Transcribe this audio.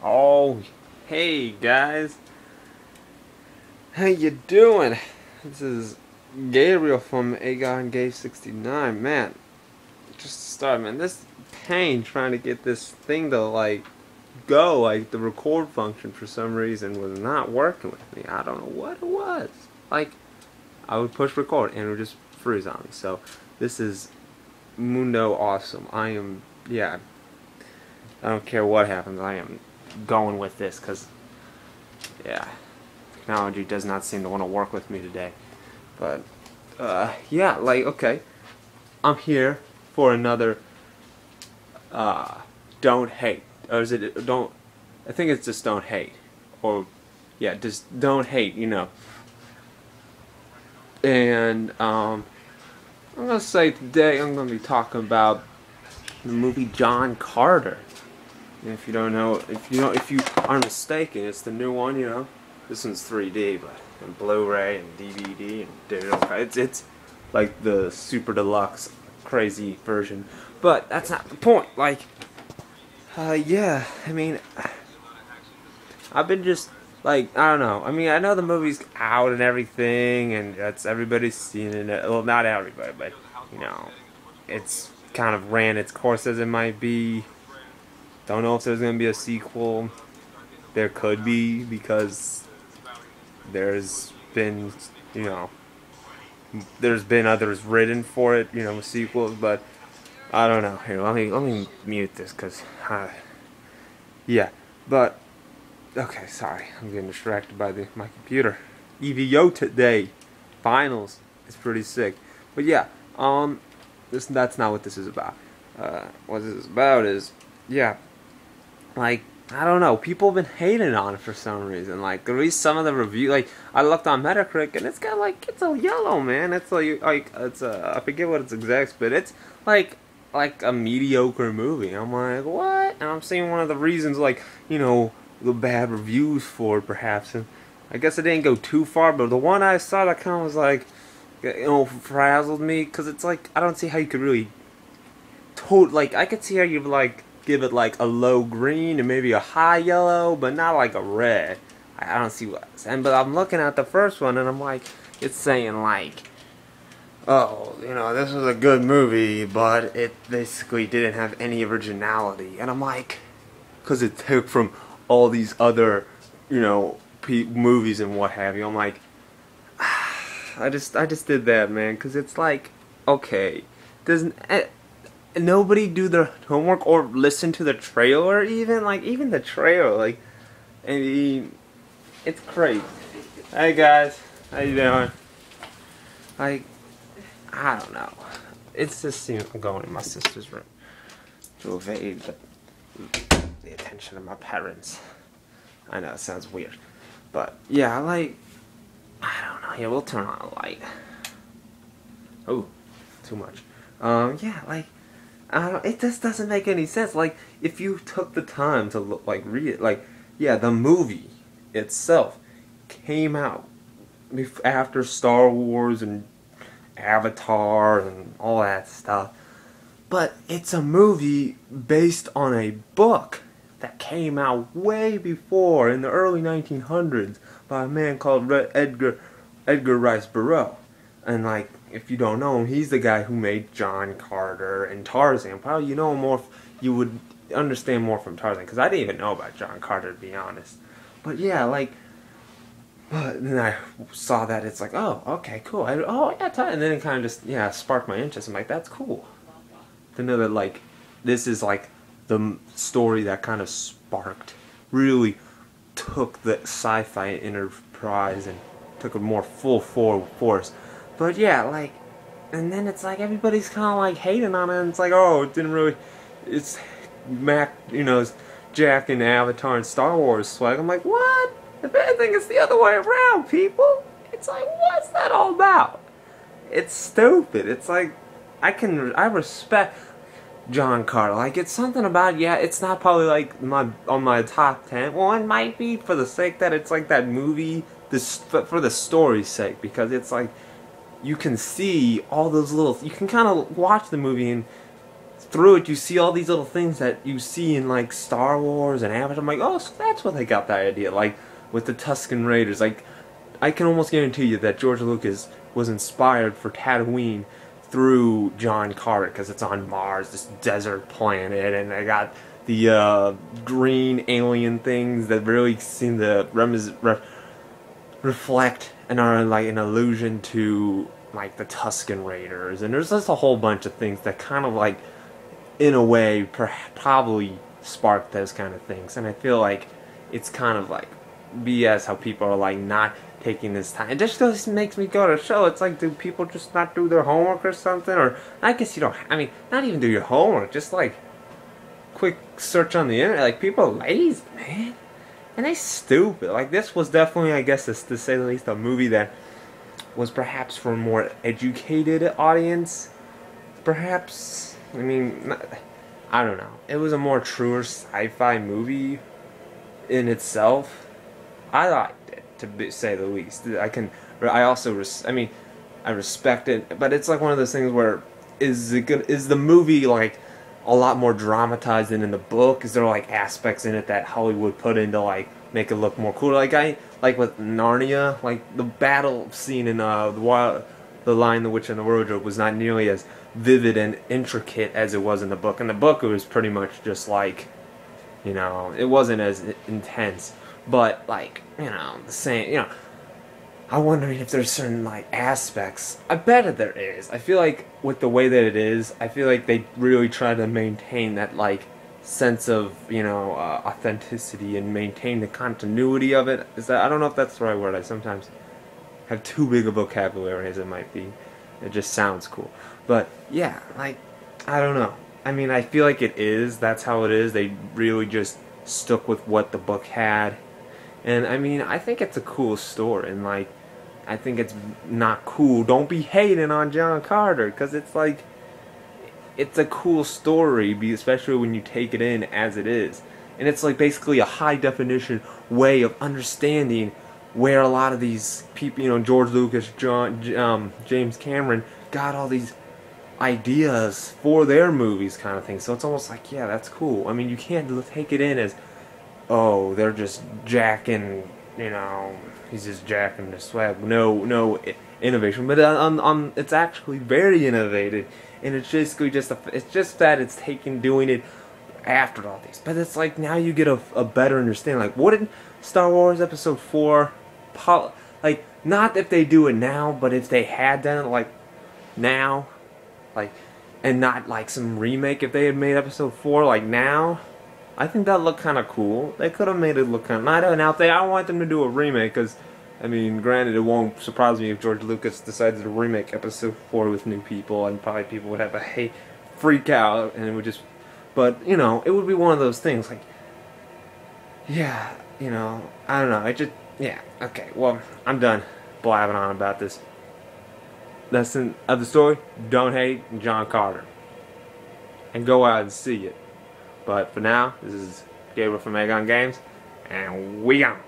Oh, hey guys, how you doing? This is Gabriel from Aegon Gave 69. Man, just to start, man, this pain trying to get this thing to go, the record function for some reason was not working with me. I don't know what it was. Like, I would push record and it would just freeze on me. So this is Mundo awesome. Yeah, I don't care what happens. I am going with this because, yeah, technology does not seem to want to work with me today. But, yeah, okay, I'm here for another, don't hate. Or is it, don't, I think it's just don't hate. Or, yeah, just don't hate, And, I'm gonna say today I'm gonna be talking about the movie John Carter. And if you don't know, if you are mistaken, it's the new one. This one's 3D, but and Blu-ray and DVD and digital. It's like the super deluxe, crazy version. But that's not the point. Yeah. I mean, I've been just I don't know. I mean, I know the movie's out and everything, and everybody's seen it. Well, not everybody, but it's kind of ran its course as it might be. Don't know if there's going to be a sequel. There could be, because there's been, there's been others written for it, sequels, but I don't know. Here, let me mute this, because, yeah, but, okay, sorry, I'm getting distracted by my computer. EVO today, finals, it's pretty sick, but yeah, that's not what this is about. What this is about is, yeah, I don't know, people have been hating on it for some reason. At least some of the review, I looked on Metacritic and it's got it's a yellow, man. It's it's I forget what its exact, but it's like a mediocre movie. I'm like, what? And I'm seeing one of the reasons, the bad reviews for it, perhaps. And I guess it didn't go too far, but the one I saw that kind of was frazzled me, because it's I don't see how you could really I could see how you give it a low green and maybe a high yellow, but not a red. I don't see what. But I'm looking at the first one and I'm it's saying oh, this was a good movie, but it basically didn't have any originality. And I'm because it took from all these other, movies and what have you. I'm I just did that, man, because it's okay, doesn't. Nobody do their homework or listen to the trailer, even the trailer, I mean, it's crazy. Hey guys, how you doing? I don't know. It's just, I'm going in my sister's room to evade the attention of my parents. I know, it sounds weird, but yeah, I don't know. Yeah, we'll turn on a light. Oh, too much. Yeah, it just doesn't make any sense. If you took the time to read it, yeah, the movie itself came out after Star Wars and Avatar and all that stuff, but it's a movie based on a book that came out way before, in the early 1900s, by a man called Edgar Rice Burroughs. And if you don't know him, he's the guy who made John Carter and Tarzan. Probably you know him more. You would understand more from Tarzan, because I didn't even know about John Carter, to be honest. But yeah, but then I saw that it's oh, okay, cool. Oh yeah, and then it kind of just sparked my interest. I'm that's cool to know that this is the story that kind of really took the sci-fi enterprise and took it more full force. But yeah, and then it's everybody's kind of hating on it, and it's oh, it didn't really, it's it's Jack and Avatar and Star Wars swag. I'm what? If anything, it's the other way around, people. It's what's that all about? It's stupid. It's I respect John Carter. It's something about, yeah, it's not probably on my top 10. Well, it might be, for the sake that it's that movie, for the story's sake, because it's you can see all those you can kind of watch the movie and through it, you see all these little things that you see in like Star Wars and Avatar. I'm like, oh, so that's where they got that idea. Like with the Tusken Raiders, like I can almost guarantee you that George Lucas was inspired for Tatooine through John Carter, because it's on Mars, this desert planet, and they got the green alien things that really seem to reflect and are like an allusion to like the Tusken Raiders. And there's just a whole bunch of things that kind of like, in a way, probably sparked those kind of things. And I feel like it's kind of like BS how people are like not taking this time. It just makes me go to show. It's like, do people just not do their homework or something? Or I guess you don't. I mean, not even do your homework. Just like quick search on the internet. Like, people are lazy, man, and they stupid. Like, this was definitely, I guess, to say the least, a movie that was perhaps for a more educated audience. Perhaps, I mean, I don't know. It was a more truer sci-fi movie in itself. I liked it, to say the least. I also, I mean, I respect it, but it's like one of those things where, is the movie like a lot more dramatized than in the book? Is there like aspects in it that Hollywood put in to like make it look more cool? Like with Narnia, like the battle scene in the Lion, the Witch, and the Wardrobe was not nearly as vivid and intricate as it was in the book. In the book, it was pretty much just like, you know, it wasn't as intense. But, like, you know, the same, you know, I'm wondering if there's certain, like, aspects. I bet there is. I feel like with the way that it is, I feel like they really try to maintain that, like, sense of, you know, authenticity and maintain the continuity of it. I don't know if that's the right word. I sometimes have too big a vocabulary as it might be. It just sounds cool. But, yeah, like, I don't know. I mean, I feel like it is. That's how it is. They really just stuck with what the book had. And, I mean, I think it's a cool story, and, like, I think it's not cool. Don't be hating on John Carter, because it's, like, it's a cool story, especially when you take it in as it is. And it's, like, basically a high-definition way of understanding where a lot of these people, you know, George Lucas, James Cameron, got all these ideas for their movies kind of thing. So it's almost like, yeah, that's cool. I mean, you can't take it in as, oh, they're just jacking, you know, he's just jacking the swag. No innovation, but it's actually very innovative, and it's basically it's just that it's doing it after all these. But it's like, now you get a better understanding. Like, what did Star Wars Episode 4, like, not if they do it now, but if they had done it, like, now, like, and not like some remake, if they had made Episode 4, like, now, I think that looked kind of cool. They could have made it look kind of... I don't know. I want them to do a remake, because, I mean, granted, it won't surprise me if George Lucas decided to remake Episode 4 with new people, and probably people would have a freak out, and it would just... But, you know, it would be one of those things, like, yeah, you know, I don't know. Yeah, okay, well, I'm done blabbing on about this. Lesson of the story: don't hate John Carter. And go out and see it. But for now, this is Gabriel from Agon Games, and we gone.